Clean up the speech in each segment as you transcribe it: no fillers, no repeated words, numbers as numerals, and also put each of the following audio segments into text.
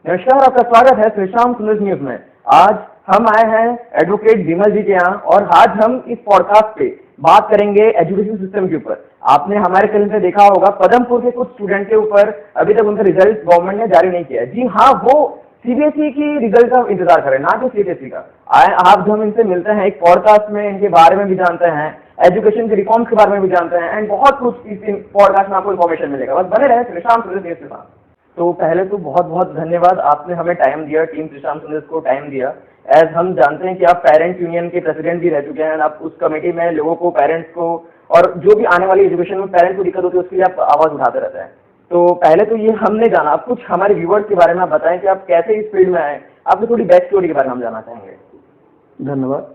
नमस्कार, आपका स्वागत है श्री श्याम सुंदर न्यूज में। आज हम आए हैं एडवोकेट विमल जी के यहाँ और आज हम इस पॉडकास्ट पे बात करेंगे एजुकेशन सिस्टम के ऊपर। आपने हमारे चैनल पे देखा होगा पदमपुर के कुछ स्टूडेंट के ऊपर अभी तक उनका रिजल्ट गवर्नमेंट ने जारी नहीं किया है। जी हाँ, वो सीबीएसई की रिजल्ट का इंतजार करें, ना कि सीबीएसई का। आज हम इनसे मिलते हैं एक पॉडकास्ट में, इनके बारे में भी जानते हैं, एजुकेशन के रिफॉर्म्स के बारे में भी जानते हैं एंड बहुत कुछ इस पॉडकास्ट में आपको इन्फॉर्मेशन मिलेगा। बस बने रहे श्री श्याम सुंदर न्यूज के साथ। तो पहले तो बहुत बहुत धन्यवाद, आपने हमें टाइम दिया, टीम श्री श्याम सुंदर को टाइम दिया। एज हम जानते हैं कि आप पेरेंट्स यूनियन के प्रेसिडेंट भी रह चुके हैं, आप उस कमेटी में लोगों को, पेरेंट्स को और जो भी आने वाली एजुकेशन में पेरेंट्स को दिक्कत होती है उसके लिए आप आवाज उठाते रहते हैं। तो पहले तो ये हमने जाना, आप कुछ हमारे व्यूवर्स के बारे में आप बताएं कि आप कैसे इस फील्ड में आए, आपकी थोड़ी बैक स्टोरी के बारे में हम जानना चाहेंगे। धन्यवाद।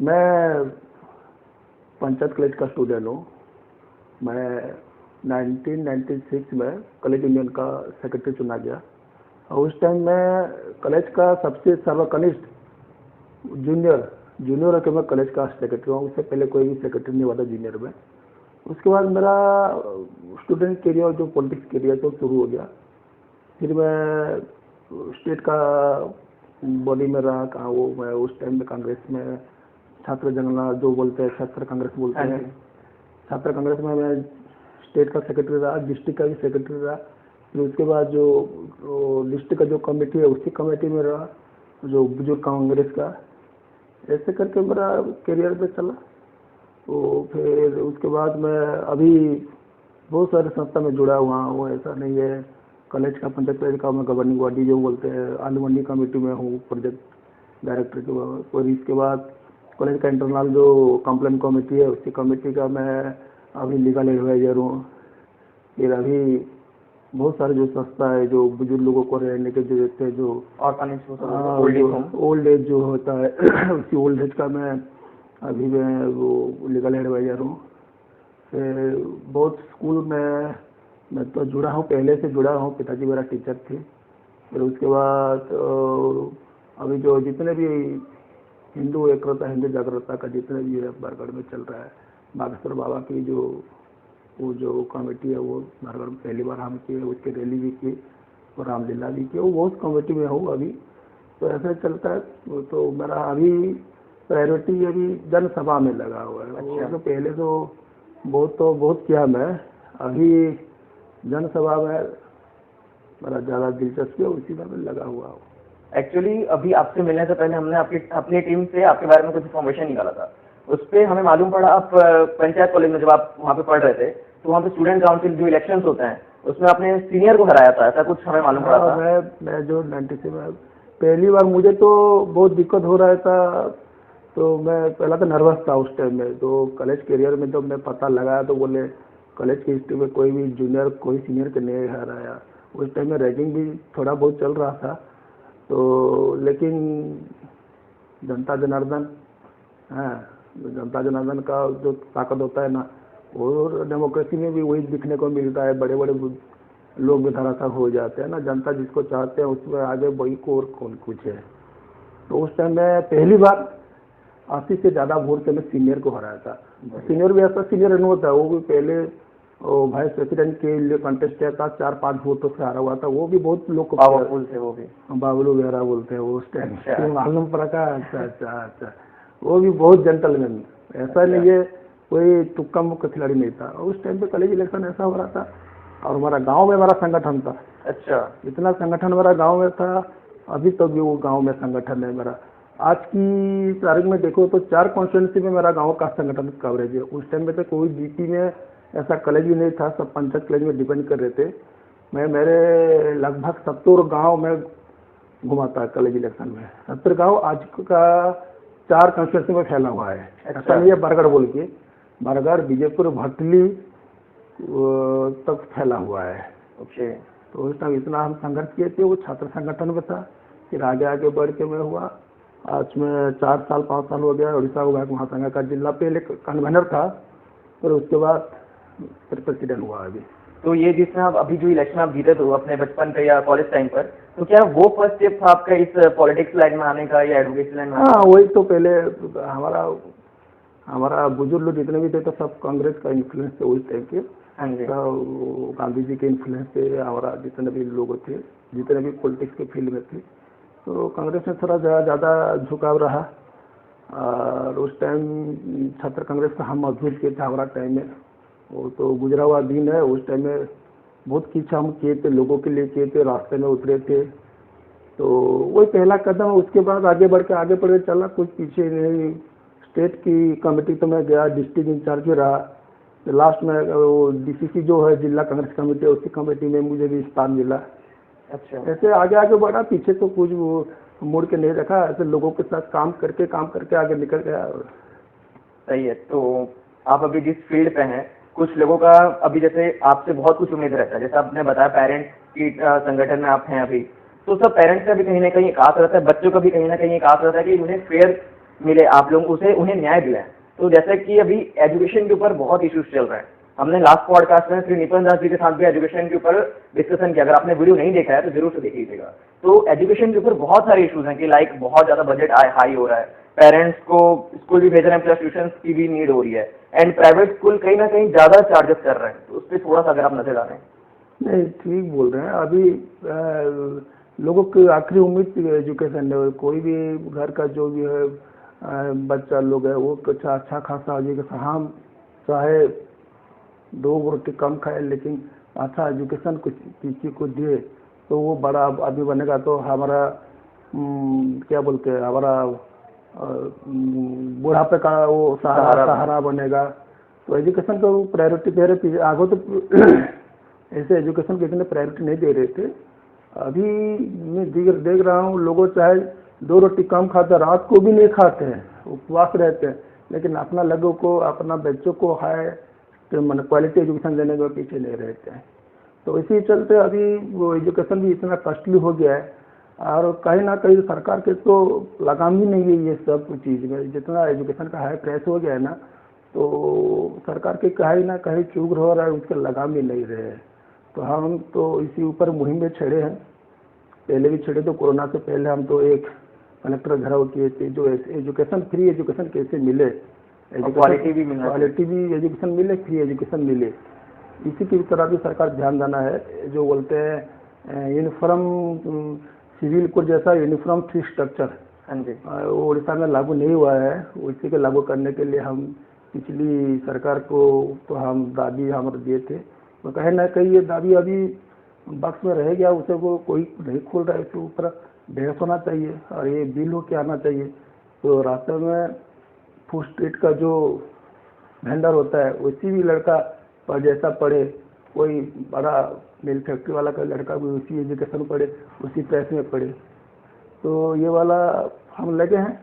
मैं पंचायत कॉलेज का स्टूडेंट हूँ। मैं 1996 में कॉलेज यूनियन का सेक्रेटरी चुना गया और उस टाइम मैं कॉलेज का सबसे सर्वकनिष्ठ जूनियर के मैं कॉलेज का सेक्रेटरी हूँ। उससे पहले कोई भी सेक्रेटरी नहीं हुआ था जूनियर में। उसके बाद मेरा स्टूडेंट करियर जो पॉलिटिक्स करियर तो शुरू हो गया। फिर मैं स्टेट का बॉडी में रहा, कहाँ वो मैं उस टाइम में कांग्रेस में छात्र जनगणना जो बोलते हैं छात्र कांग्रेस बोलते हैं, छात्र कांग्रेस में मैं स्टेट का सेक्रेटरी रहा, डिस्ट्रिक्ट का भी सेक्रेटरी रहा। फिर उसके बाद जो डिस्ट्रिक्ट का जो कमेटी है उसी कमेटी में रहा, जो बुजुर्ग कांग्रेस का। ऐसे करके मेरा करियर पे चला। तो फिर उसके बाद मैं अभी बहुत सारे संस्था में जुड़ा हुआ हूँ। ऐसा नहीं है कॉलेज का, पंचायत का मैं गवर्निंग बॉडी जो बोलते हैं आलू मंडी कमेटी में हूँ, प्रोजेक्ट डायरेक्टर के। और इसके बाद कॉलेज का इंटरनल जो कंप्लेंट कमेटी है उसी कमेटी का मैं अभी लीगल एडवाइजर हूँ। फिर अभी बहुत सारे जो संस्था है जो बुजुर्ग लोगों को रहने के जो देते हैं, जो ओल्ड एज जो होता है उसी ओल्ड एज का मैं अभी मैं वो लीगल एडवाइजर हूँ। फिर बहुत स्कूल में मैं तो जुड़ा हूँ, पहले से जुड़ा हूँ, पिताजी मेरा टीचर थे। फिर उसके बाद अभी जो जितने भी हिंदू एकता, हिंदू जागरूकता का जितने भी है बरगढ़ में चल रहा है, बागेश्वर बाबा की वो जो कमेटी है वो बरगढ़ में पहली बार हम किए, उसकी रैली भी की और रामलीला भी की, वो उस कमेटी में हूँ अभी। तो ऐसे चलता है। तो मेरा अभी प्रायोरिटी अभी जनसभा में लगा हुआ है। अच्छा। तो पहले तो बहुत किया मैं, अभी जनसभा में मेरा ज़्यादा दिलचस्पी है, उसी में मैं लगा हुआ हूँ। एक्चुअली अभी आपसे मिलने से पहले हमने अपनी टीम से आपके बारे में कुछ इन्फॉर्मेशन निकाला था। उस पर हमें मालूम पड़ा आप पंचायत कॉलेज में जब आप वहाँ पे पढ़ रहे थे तो वहाँ पे स्टूडेंट काउंसिल जो इलेक्शंस होते हैं उसमें आपने सीनियर को हराया था, ऐसा कुछ हमें मालूम पड़ा था। मैं जो 96 में पहली बार, मुझे तो बहुत दिक्कत हो रहा था। तो मैं पहला तो नर्वस था उस टाइम में। तो कॉलेज करियर में जब मैं पता लगाया तो बोले कॉलेज की हिस्ट्री में कोई भी जूनियर कोई सीनियर को नहीं हराया। उस टाइम में रैगिंग भी थोड़ा बहुत चल रहा था। तो लेकिन जनता जनार्दन, हाँ, जनता जनार्दन का जो ताकत होता है ना, और डेमोक्रेसी में भी वही दिखने को मिलता है। बड़े बड़े लोग भी धराशायी हो जाते हैं ना, जनता जिसको चाहते हैं उसमें आगे वही को और कौन कुछ है। तो उस टाइम में पहली बार 80 से ज़्यादा वोट से मैं सीनियर को हराया था। सीनियर भी ऐसा सीनियर नहीं होता, वो भी पहले वाइस प्रेसिडेंट के लिए कंटेस्ट किया था, 4-5 वोटों से हारा हुआ था। वो भी बहुत लोग को पावरफुल थे, वो भी बाबुलू बेहरा बोलते हैं वो उस टाइम मालूम पड़ा था। अच्छा, वो भी बहुत जेंटलमैन, ऐसा नहीं है कोई तुक्का मुक्का खिलाड़ी नहीं था। उस टाइम पे कॉलेज इलेक्शन ऐसा हो रहा था और हमारा गांव में हमारा संगठन था। अच्छा, इतना संगठन मेरा गांव में था, अभी तक भी वो गांव में संगठन है मेरा। आज की तारीख में देखो तो 4 कॉन्स्टिट्यूंसी में मेरा गांव का संगठन कवरेज है। उस टाइम में तो कोई जीपी में ऐसा कॉलेज भी नहीं था, सब पंचायत कॉलेज में डिपेंड कर रहे थे। मैं मेरे लगभग 70 गाँव में घुमाता कॉलेज इलेक्शन में। 70 गाँव आज का 4 कॉन्स्टिट्यूंसी में फैला हुआ है। ऐसा नहीं है बरगढ़ बोल के, बरगढ़, बीजेपुर, भटली तक फैला हुआ है। ओके। तो उस टाइम इतना हम संघर्ष किए थे, वो छात्र संगठन में था। फिर आगे बढ़ के मैं हुआ, आज में 4 साल 5 साल हो गया उड़ीसा विभाग महासंघ का जिला पहले कन्वेनर था, फिर उसके बाद फिर प्रेसिडेंट हुआ अभी। तो ये जिसमें आप अभी जो इलेक्शन आप जीते थे अपने बचपन पे या कॉलेज टाइम पर, तो क्या वो फर्स्ट स्टेप था आपका इस पॉलिटिक्स लाइन में आने का या एडवोकेसी लाइन में? हाँ, वही तो पहले हमारा बुजुर्ग लोग जितने भी थे तो सब कांग्रेस का इन्फ्लुएंस थे उस टाइम के। हाँ जी। तो गांधी जी के इन्फ्लुएंस से हमारा जितने भी लोग थे, जितने भी पॉलिटिक्स के फील्ड में थे, तो कांग्रेस में थोड़ा ज़्यादा झुकाव रहा। और उस टाइम छात्र कांग्रेस का हम मजबूत किए थे हमारा टाइम में, वो तो गुजरा हुआ दिन है। उस टाइम में बहुत कुछ हम किए थे, लोगों के लिए किए थे, रास्ते में उतरे थे। तो वही पहला कदम है। उसके बाद आगे बढ़ के चला, कुछ पीछे नहीं। स्टेट की कमेटी तो मैं गया, डिस्ट्रिक्ट इंचार्ज भी रहा। लास्ट में वो डीसीसी जो है जिला कांग्रेस कमेटी, उसी कमेटी में मुझे भी स्थान मिला। अच्छा। ऐसे आगे आगे बढ़ा, पीछे तो कुछ वो मुड़ के नहीं रखा, ऐसे लोगों के साथ काम करके आगे निकल गया। सही है। तो आप अभी जिस फील्ड पे हैं, कुछ लोगों का अभी जैसे आपसे बहुत कुछ उम्मीद रहता है, जैसे आपने बताया पेरेंट्स की संगठन में आप हैं अभी, तो सब पेरेंट्स का भी कहीं ना कहीं एक आस रहता है, बच्चों का भी कहीं ना कहीं एक आस रहता है कि उन्हें फेयर मिले, आप लोग उसे उन्हें न्याय दिलाएं। तो जैसे कि अभी एजुकेशन के ऊपर बहुत इश्यूज चल रहे हैं, हमने लास्ट पॉडकास्ट में श्री नितिन दास जी के साथ भी एजुकेशन के ऊपर डिस्कशन किया। अगर आपने वीडियो नहीं देखा है तो जरूर से देख लीजिएगा। तो एजुकेशन के ऊपर बहुत सारे इश्यूज हैं कि लाइक बहुत ज्यादा बजट हाई हो रहा है, पेरेंट्स को स्कूल भी भेज रहे हैं, प्लस ट्यूशन की भी नीड हो रही है, एंड प्राइवेट स्कूल कहीं ना कहीं ज्यादा चार्जेस कर रहे हैं। तो उस पर थोड़ा सा अगर आप नजर डालें। नहीं, ठीक बोल रहे हैं। अभी लोगों की आखिरी उम्मीद एजुकेशन है। कोई भी घर का जो भी है बच्चा लोग है, वो अच्छा खासा एजुकेशन, हम चाहे 2 रोटी कम खाए लेकिन अच्छा एजुकेशन कुछ किसी को दिए तो वो बड़ा आदमी बनेगा। तो हमारा क्या बोलते हैं, हमारा बुढ़ापे का वो सहारा बनेगा। तो एजुकेशन को प्रायोरिटी दे रहे। आगे तो ऐसे एजुकेशन को इतने प्रायोरिटी नहीं दे रहे थे। अभी मैं देख रहा हूँ, लोगों चाहे 2 रोटी कम खाते, रात को भी नहीं खाते हैं, उपवास रहते हैं, लेकिन अपना लोगों को, अपना बच्चों को हाई क्वालिटी एजुकेशन देने में पीछे नहीं रहते हैं। तो इसी चलते अभी वो एजुकेशन भी इतना कॉस्टली हो गया है। और कहीं ना कहीं सरकार के तो लगाम ही नहीं है ये सब चीज़ में। जितना एजुकेशन का हाई प्राइस हो गया है ना, तो सरकार के कहीं ना कहीं चूक हो रहा है, उसके लगाम ही नहीं रहे। तो हम तो इसी ऊपर मुहिम में छड़े हैं, पहले भी छड़े। तो कोरोना से पहले हम तो एक कलेक्टर घेराव किए थे, जो एजुकेशन, फ्री एजुकेशन कैसे मिले, क्वालिटी भी एजुकेशन मिले, फ्री एजुकेशन मिले, इसी की तरह भी सरकार ध्यान देना है। जो बोलते हैं यूनिफॉर्म सिविल कोड जैसा यूनिफॉर्म फी स्ट्रक्चर, हाँ जी, वो उड़ीसा में लागू नहीं हुआ है। उसी के लागू करने के लिए हम पिछली सरकार को तो हम दाबी हमारे दिए थे। तो कहीं ना कहीं ये दाबी अभी बक्स में रह गया, उसे वो कोई नहीं खोल रहा है। इसके ऊपर बहस होना चाहिए और ये बिल होके आना चाहिए। तो रास्ते में फूड स्ट्रीट का जो वेंडर होता है, उसी भी लड़का पर जैसा पढ़े, कोई बड़ा मिल फैक्ट्री वाला का लड़का भी उसी एजुकेशन पढ़े, उसी पैस में पढ़े। तो ये वाला हम लगे हैं,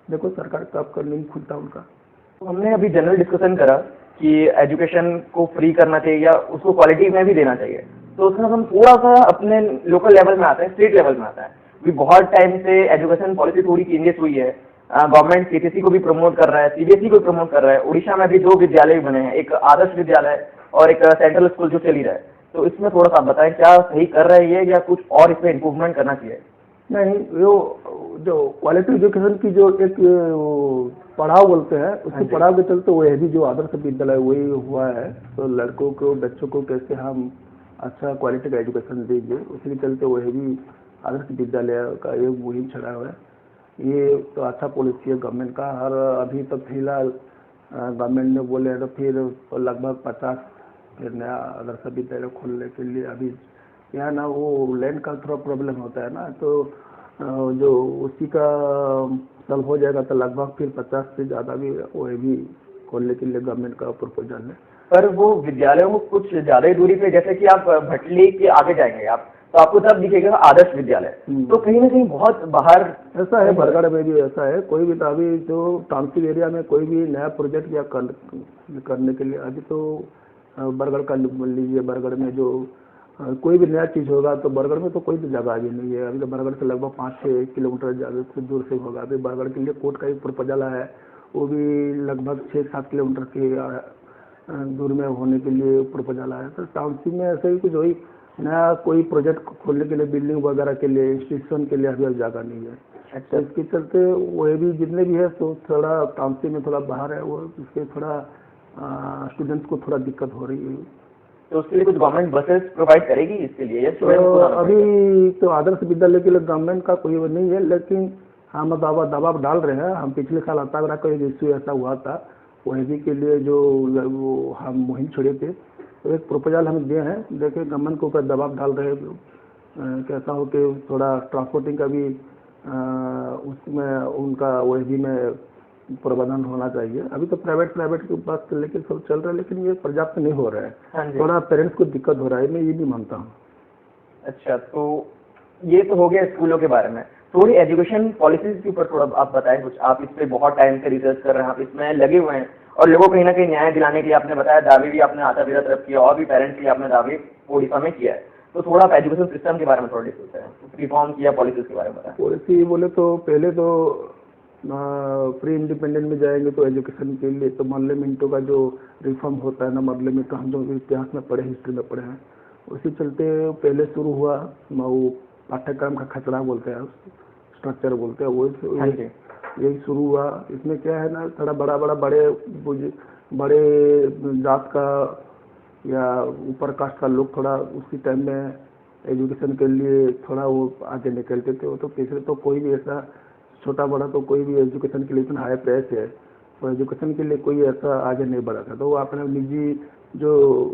देखो सरकार कब कर नहीं खुलता उनका। तो हमने अभी जनरल डिस्कशन करा कि एजुकेशन को फ्री करना चाहिए या उसको क्वालिटी में भी देना चाहिए। तो उसमें हम थोड़ा सा अपने लोकल लेवल में आते हैं, स्टेट लेवल में आता है। अभी बहुत टाइम से एजुकेशन पॉलिसी थोड़ी चेंजेस हुई है। गवर्नमेंट सीटीसी को भी प्रमोट कर रहा है, सीबीएसई को भी प्रमोट कर रहा है। उड़ीसा में भी 2 विद्यालय बने हैं, एक आदर्श विद्यालय और एक सेंट्रल स्कूल जो चल ही रहा है। तो इसमें थोड़ा सा बताएं, क्या सही कर रहे हैं ये या कुछ और इसमें इम्प्रूवमेंट करना चाहिए? नहीं, वो जो क्वालिटी एजुकेशन की जो एक पढ़ाव बोलते हैं, उसकी पढ़ाव के चलते वो है भी जो आदर्श विद्यालय वही हुआ है। तो लड़कों को, बच्चों को कैसे हम अच्छा क्वालिटी का एजुकेशन देंगे, उसके चलते वो है भी आदर्श विद्यालय का एक मुहिम चढ़ा हुआ है। ये तो अच्छा पॉलिसी है गवर्नमेंट का। हर अभी तो फिलहाल गवर्नमेंट ने बोले तो फिर लगभग 50 फिर नया आदर्श विद्यालय खोलने के लिए। अभी यहाँ ना वो लैंड का थोड़ा प्रॉब्लम होता है ना, तो जो उसी का सॉल्व हो जाएगा तो लगभग फिर 50 से ज़्यादा भी वो भी खोलने के लिए गवर्नमेंट का प्रपोजल है। पर वो विद्यालयों को कुछ ज्यादा ही दूरी पे, जैसे कि आप भटली के आगे जाएंगे आप, तो आपको तब दिखेगा आदर्श विद्यालय। तो कहीं ना कहीं बहुत बाहर ऐसा है, बरगढ़ में भी ऐसा है। कोई भी अभी जो टाउनशिप एरिया में कोई भी नया प्रोजेक्ट या करने के लिए, अभी तो बरगढ़ का लीजिए, बरगढ़ में जो कोई भी नया चीज़ होगा तो बरगढ़ में तो कोई भी जगह भी नहीं है। अभी तो बरगढ़ से लगभग 5-6 किलोमीटर ज़्यादा से दूर से होगा। अभी बरगढ़ के लिए कोर्ट का एक प्रपोजल है, वो भी लगभग 6-7 किलोमीटर के दूर में होने के लिए प्रपोजल आया। तो टाउनशिप में ऐसे ही कुछ वही नया कोई प्रोजेक्ट खोलने के लिए, बिल्डिंग वगैरह के लिए, इंस्टीट्यूशन के लिए अभी जगह नहीं है। अच्छा, इसके चलते वो भी जितने भी है तो थोड़ा टाउनशिप में थोड़ा बाहर है, वो इसके थोड़ा स्टूडेंट्स को थोड़ा दिक्कत हो रही है। तो उसके लिए कुछ गवर्नमेंट बसेस प्रोवाइड करेगी इसके लिए, या स्टूडेंट को तो आना पड़ेगा? अभी तो आदर्श विद्यालय के लिए गवर्नमेंट का कोई वो नहीं है, लेकिन हम दबाव डाल रहे हैं। हम पिछले साल अतागरा का एक इश्यू ऐसा हुआ था, ओएबी के लिए जो वो हम मुहिम छोड़े थे, तो एक प्रपोजल हम दिए हैं, देखिए गवर्नमेंट के ऊपर दबाव डाल रहे हैं कैसा हो कि थोड़ा ट्रांसपोर्टिंग का भी उसमें उनका ओएबी में प्रबंधन होना चाहिए। अभी तो प्राइवेट के पास लेकिन सब चल रहा है, लेकिन ये पर्याप्त नहीं हो रहा हाँ है, जी। थोड़ा पेरेंट्स को दिक्कत हो रहा है, मैं ये भी मानता हूँ। अच्छा, तो ये तो हो गया स्कूलों के बारे में। थोड़ी एजुकेशन पॉलिसीज के ऊपर थोड़ा आप बताएं कुछ। आप इस पे बहुत टाइम से रिसर्च कर रहे हैं, आप इसमें लगे हुए हैं, और लोगों को कहीं ना कहीं न्याय दिलाने के लिए आपने बताया दावे भी आपने आता बेरा तरफ किया, और भी पेरेंट्स के लिए आपने दावे ओडिशा में किया है। तो थोड़ा आप एजुकेशन सिस्टम के बारे में थोड़ा डिस्कस करें, रिफॉर्म किया पॉलिसीज के बारे में बताएं। पॉलिसी बोले तो पहले तो प्री इंडिपेंडेंट में जाएंगे तो एजुकेशन के लिए तो मरले मिंटो का जो रिफॉर्म होता है ना, मरले मिंटो हम जो इतिहास में पढ़े, हिस्ट्री में पढ़े हैं, उसी चलते पहले शुरू हुआ वो पाठ्यक्रम का खसरा बोलते हैं, स्ट्रक्चर बोलते हैं, वो हाँ जी। यही शुरू हुआ। इसमें क्या है ना, थोड़ा बड़े जात का या ऊपर कास्ट का लोग थोड़ा उसी टाइम में एजुकेशन के लिए थोड़ा वो आगे निकलते थे। वो तो पिछले तो कोई भी ऐसा छोटा बड़ा तो कोई भी एजुकेशन के लिए इतना हाई प्राइस है, तो एजुकेशन के लिए कोई ऐसा आगे नहीं बढ़ा था, तो वो अपने निजी जो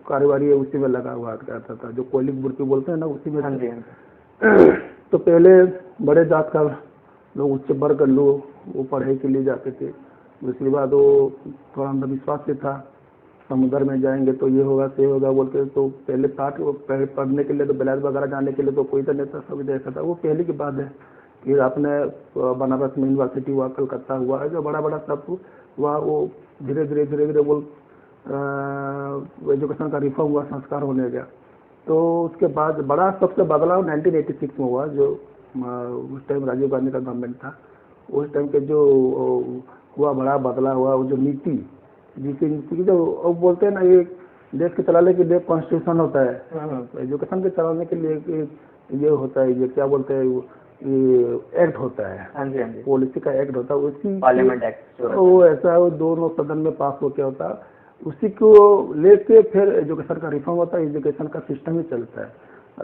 कारोबारी है उसी में लगा हुआ रहता था, जो कोलिक बुर्की बोलते हैं ना, उसी में। हाँ जी। तो पहले बड़े जात का लोग, उच्च वर्ग लोग वो पढ़ाई के लिए जाते थे। उसके बाद वो थोड़ा अंधविश्वास से था, समुद्र में जाएंगे तो ये होगा से होगा बोलते, तो पहले पढ़ने के लिए तो बिलास वगैरह जाने के लिए तो कोई तो नहीं था, सब ऐसा था। वो पहले की बात है। फिर आपने बनारस में यूनिवर्सिटी हुआ, कलकत्ता हुआ, जो बड़ा बड़ा सब हुआ, वो धीरे धीरे वो एजुकेशन का रिफॉर्म हुआ, संस्कार होने गया। तो उसके बाद बड़ा सबसे बदलाव 1986 में हुआ, जो उस टाइम राजीव गांधी का गवर्नमेंट था, उस टाइम के जो हुआ बड़ा बदलाव हुआ, वो जो नीति की जो अब बोलते हैं ना, ये देश के चलाने के लिए कॉन्स्टिट्यूशन होता है, तो एजुकेशन के चलाने के लिए ये होता है, ये क्या बोलते हैं, ये एक्ट होता है। हाँ जी। हाँ जी। पॉलिसी का एक्ट होता है, उसी पार्लियामेंट एक्ट वो ऐसा वो दोनों सदन में पास हो क्या होता है, उसी को लेके फिर एजुकेशन का रिफॉर्म होता है, एजुकेशन का सिस्टम ही चलता है।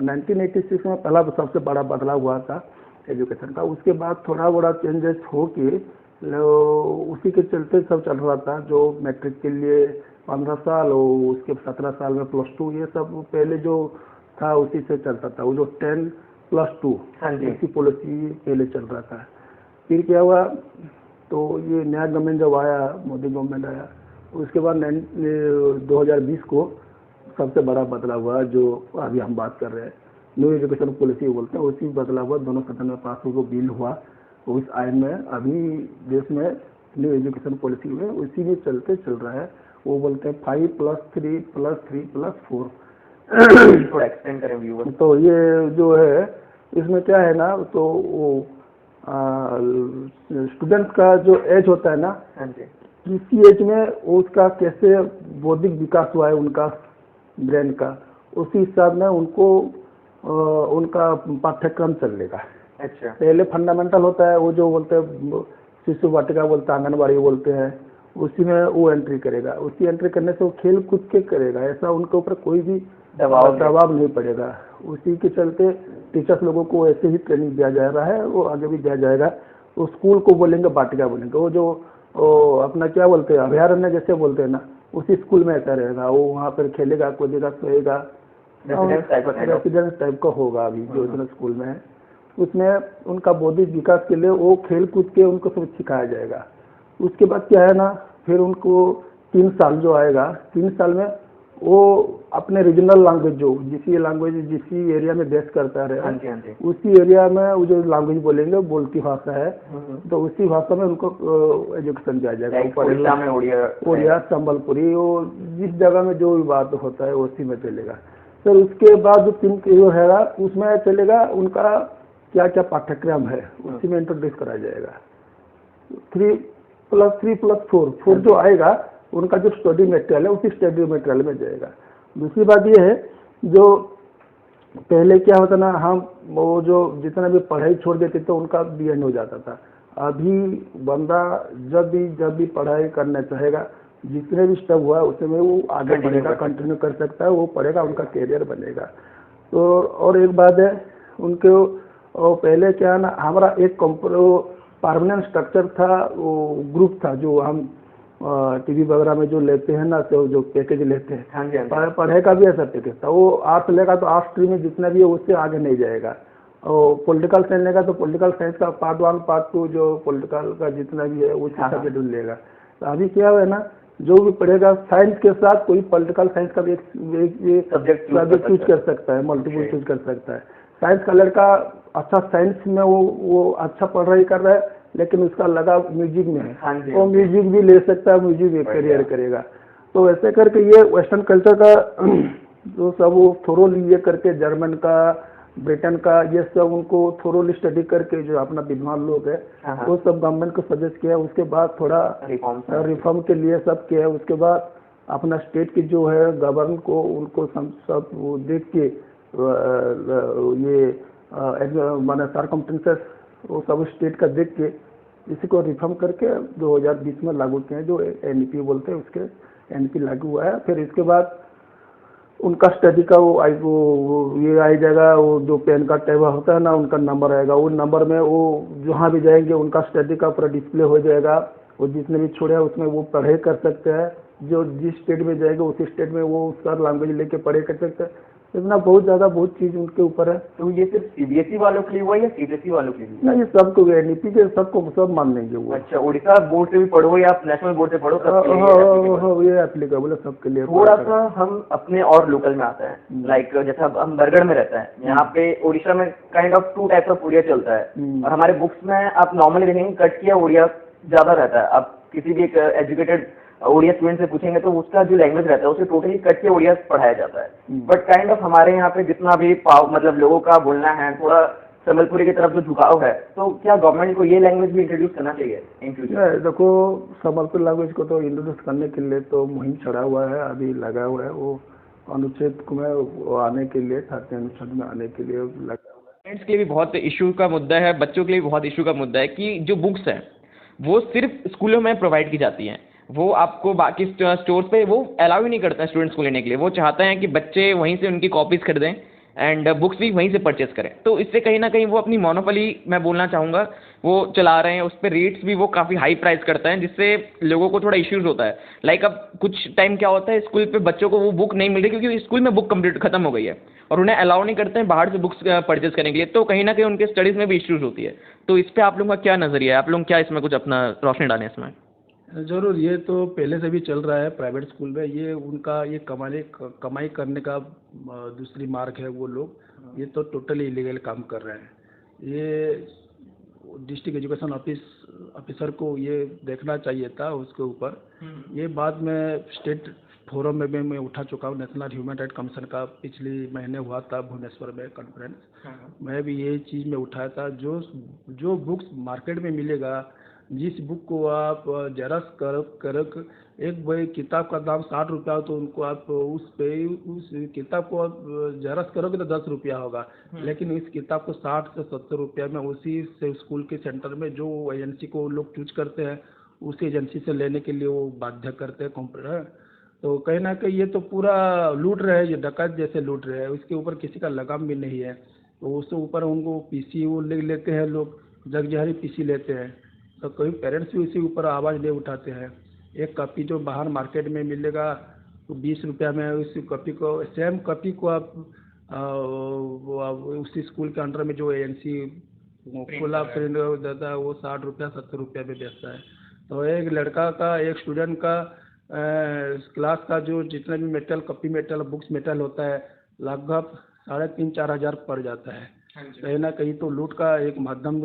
1986 में पहला तो सबसे बड़ा बदलाव हुआ था एजुकेशन का। उसके बाद थोड़ा बड़ा चेंजेस हो के उसी के चलते सब चल रहा था, जो मैट्रिक के लिए 15 साल और उसके 17 साल में +2, ये सब पहले जो था उसी से चलता था। वो जो 10+2 ऐसी पॉलिसी पहले चल रहा था। फिर क्या हुआ, तो ये नया गवर्नमेंट जब आया, मोदी गवर्नमेंट आया, उसके बाद 2020 को सबसे बड़ा बदलाव हुआ, जो अभी हम बात कर रहे हैं, न्यू एजुकेशन पॉलिसी बोलते हैं, उसी बदलाव हुआ, दोनों सदन में पास हो बिल हुआ। उस आइन में अभी देश में न्यू एजुकेशन पॉलिसी में उसी में चलते चल रहा है। वो बोलते हैं 5+3+3+4। थोड़ा एक्सटेंड करें व्यूअर। तो ये जो है, इसमें क्या है ना, तो वो स्टूडेंट का जो एज होता है ना, हाँ जी, किसी एज में उसका कैसे बौद्धिक विकास हुआ है उनका ब्रेन का, उसी हिसाब में उनको उनका पाठ्यक्रम चलेगा। अच्छा, पहले फंडामेंटल होता है, वो जो बोलते हैं शिशु वाटिका बोलते हैं, आंगनबाड़ी बोलते हैं, उसी में वो एंट्री करेगा। उसी एंट्री करने से वो खेल कूद के करेगा, ऐसा उनके ऊपर कोई भी दबाव नहीं पड़ेगा। उसी के चलते टीचर्स लोगों को ऐसे ही ट्रेनिंग दिया जा रहा है, वो आगे भी दिया जाएगा। तो स्कूल को बोलेंगे वाटिका बोलेंगे, वो जो अपना क्या बोलते हैं अभ्यारण्य जैसे बोलते हैं ना, उसी स्कूल में ऐसा रहेगा। वो वहाँ पर खेलेगा कूदेगा सोएगा, रेसिडेंस टाइप का होगा अभी जो इतना स्कूल में है। उसमें उनका बौद्धिक विकास के लिए वो खेल कूद के उनको सब सिखाया जाएगा। उसके बाद क्या है ना, फिर उनको 3 साल जो आएगा, 3 साल में वो अपने रीजनल लैंग्वेज जो जिस एरिया में बेस करता है, उसी एरिया में वो जो लैंग्वेज बोलेंगे बोलती भाषा है, तो उसी भाषा में उनको एजुकेशन दिया जाएगा। उड़िया, संबलपुरी, वो जिस जगह में जो भी बात होता है उसी में चलेगा। फिर उसके बाद जो 3 जो है उसमें चलेगा उनका क्या क्या पाठ्यक्रम है, उसी में इंट्रोड्यूस कराया जाएगा। 3+3+4 जो आएगा उनका जो स्टडी मटेरियल है उसी स्टडी मटेरियल में जाएगा। दूसरी बात ये है, जो पहले क्या होता ना, हम वो जो जितना भी पढ़ाई छोड़ देते थे उनका बीएड हो जाता था। अभी बंदा जब भी पढ़ाई करना चाहेगा जितने भी स्टेप हुआ है उसमें वो आगे Continue बढ़ेगा, कर सकता है। कंटिन्यू कर सकता है, वो पढ़ेगा, उनका करियर बनेगा। तो और एक बात है उनके वो पहले क्या है ना, हमारा एक परमानेंट स्ट्रक्चर था, वो ग्रुप था जो हम टीवी वगैरह में जो लेते हैं ना, तो जो पैकेज लेते हैं, हाँ जी, हाँ जी। पढ़े का भी ऐसा पैकेज था। वो आर्ट्स लेगा तो आर्ट्स स्ट्रीम में जितना भी है उससे आगे नहीं जाएगा, और पॉलिटिकल साइंस लेगा तो पॉलिटिकल साइंस का पार्ट 1 पार्ट 2 जो पॉलिटिकल का जितना भी है उसी हाँ, हाँ। सब्जेक्ट लेगा। तो अभी क्या है ना, जो भी पढ़ेगा साइंस के साथ कोई पॉलिटिकल साइंस का भी एक Subject choose सब्जेक्ट कर चूज सकता कर सकता है, मल्टीपल Okay. चूज कर सकता है। साइंस का लड़का अच्छा साइंस में वो अच्छा पढ़ाई कर रहा है, लेकिन उसका लगाव म्यूजिक में है, हाँ जी, वो हाँ जी। म्यूजिक भी ले सकता है, म्यूजिक में बढ़िया। करियर करेगा। तो ऐसे करके ये वेस्टर्न कल्चर का जो सब वो थोरोली ये करके, जर्मन का, ब्रिटेन का, ये सब उनको थोरोली स्टडी करके जो अपना विद्वान लोग है हाँ, हाँ। वो सब गवर्नमेंट को सजेस्ट किया, उसके बाद थोड़ा रिफॉर्म के लिए सब किया, उसके बाद अपना स्टेट की जो है गवर्नर को उनको सब वो देख के ये माने सरकमस्टेंसेस वो सब स्टेट का देख के इसी को रिफॉर्म करके 2020 में लागू किए हैं, जो एनईपी बोलते हैं, उसके एनईपी लागू हुआ है। फिर इसके बाद उनका स्टडी का वो ये आ जाएगा, वो जो पेन कार्ड टाइप होता है ना, उनका नंबर आएगा, वो नंबर में वो जहाँ भी जाएंगे उनका स्टडी का पूरा डिस्प्ले हो जाएगा, वो जितने भी छोड़े हैं उसमें वो पढ़ाई कर सकते हैं, जो जिस स्टेट में जाएगा उसी स्टेट में वो उसका लैंग्वेज लेके पढ़ाई कर सकते हैं। इतना बहुत चीज़ उनके ऊपर है। तो ये सिर्फ सीबीएसई वालों के लिए हुआ या सीबीएसई वालों के लिए? नहीं, ये सबको एनईपी के सबको सब मान लेंगे वो। अच्छा, उड़ीसा बोर्ड से भी पढ़ो या आप नेशनल बोर्ड से पढ़ो, सबके लिए हाँ, applicable है। ये एप्लीकेबल है सबके लिए। थोड़ा सा हम अपने और लोकल में आते हैं, लाइक जैसे अब हम बरगढ़ में रहते हैं, यहाँ पे उड़ीसा में kind of 2 types of Oriya चलता है, और हमारे बुक्स में आप नॉर्मली देखेंगे कट किया उड़िया ज्यादा रहता है। आप किसी भी एक एजुकेटेड उड़िया स्टूडेंट से पूछेंगे तो उसका जो लैंग्वेज रहता है उसे टोटली कट के उड़िया पढ़ाया जाता है। बट काइंड ऑफ हमारे यहाँ पे जितना भी मतलब लोगों का बोलना है, थोड़ा संबलपुरी की तरफ जो झुकाव है, तो क्या गवर्नमेंट को ये लैंग्वेज भी इंट्रोड्यूस करना चाहिए इन फ्यूचर? देखो, संबलपुर लैंग्वेज को तो इंट्रोड्यूस करने के लिए तो मुहिम चढ़ा हुआ है, अभी लगा हुआ है, वो अनुच्छेद में आने के लिए, 30 अनुच्छेद में आने के लिए लगा हुआ है। पेरेंट्स के लिए भी बहुत इशू का मुद्दा है, बच्चों के लिए भी बहुत इशू का मुद्दा है कि जो बुक्स हैं वो सिर्फ स्कूलों में प्रोवाइड की जाती हैं, वो आपको बाकी स्टोर्स पे वो अलाउ ही नहीं करता है स्टूडेंट्स को लेने के लिए। वो चाहता है कि बच्चे वहीं से उनकी कॉपीज़ खरीदें एंड बुक्स भी वहीं से परचेस करें। तो इससे कहीं ना कहीं वो अपनी मोनोपोली, मैं बोलना चाहूँगा, वो चला रहे हैं। उस पर रेट्स भी वो काफ़ी हाई प्राइस करता है, जिससे लोगों को थोड़ा इश्यूज होता है। लाइक अब कुछ टाइम क्या होता है, स्कूल पे बच्चों को वो बुक नहीं मिल रही क्योंकि स्कूल में बुक कंप्लीट खत्म हो गई है और उन्हें अलाउ नहीं करते हैं बाहर से बुक्स परचेस करने के लिए, तो कहीं ना कहीं उनके स्टडीज़ में भी इश्यूज होती है। तो इस पर आप लोगों का क्या नज़रिया है? आप लोग क्या इसमें कुछ अपना रोशनी डालें इसमें? जरूर, ये तो पहले से भी चल रहा है प्राइवेट स्कूल में, ये उनका ये कमाई करने का दूसरी मार्ग है। वो लोग ये तो टोटली इलीगल काम कर रहे हैं। ये डिस्ट्रिक्ट एजुकेशन ऑफिसर को ये देखना चाहिए था उसके ऊपर। ये बाद में स्टेट फोरम में भी मैं उठा चुका हूँ, नेशनल ह्यूमन राइट कमीशन का पिछले महीने हुआ था भुवनेश्वर में कॉन्फ्रेंस, मैं भी ये चीज़ में उठाया था। जो बुक्स मार्केट में मिलेगा, जिस बुक को आप जेरॉक्स कर एक भाई किताब का दाम 60 रुपया हो, तो उनको आप उस किताब को आप जेरॉक्स करोगे तो 10 रुपया होगा, लेकिन इस किताब को 60 से 70 रुपया में उसी से स्कूल के सेंटर में जो एजेंसी को लोग चूज करते हैं, उसी एजेंसी से लेने के लिए वो बाध्य करते हैं कंप्यूटर। तो कहीं ना कहीं ये तो पूरा लूट रहे हैं, ये डकैत जैसे लूट रहे हैं, उसके ऊपर किसी का लगाम भी नहीं है। तो उसके ऊपर उनको पीसी वो ले लेते हैं, लोग जगजहरी पीसी लेते हैं। तो कई पेरेंट्स भी उसी ऊपर आवाज़ नहीं उठाते हैं। एक कॉपी जो बाहर मार्केट में मिलेगा तो 20 रुपया में, उस कॉपी को, सेम कॉपी को आप उसी स्कूल के अंडर में जो एजेंसी खुला प्रिंट देता है वो 60 रुपया 70 रुपया में बेचता है। तो एक लड़का का, एक स्टूडेंट का क्लास का जो जितना भी metal, copy metal, books metal होता है, लगभग 3,500-4 हज़ार पड़ जाता है। कहीं ना कहीं तो लूट का एक माध्यम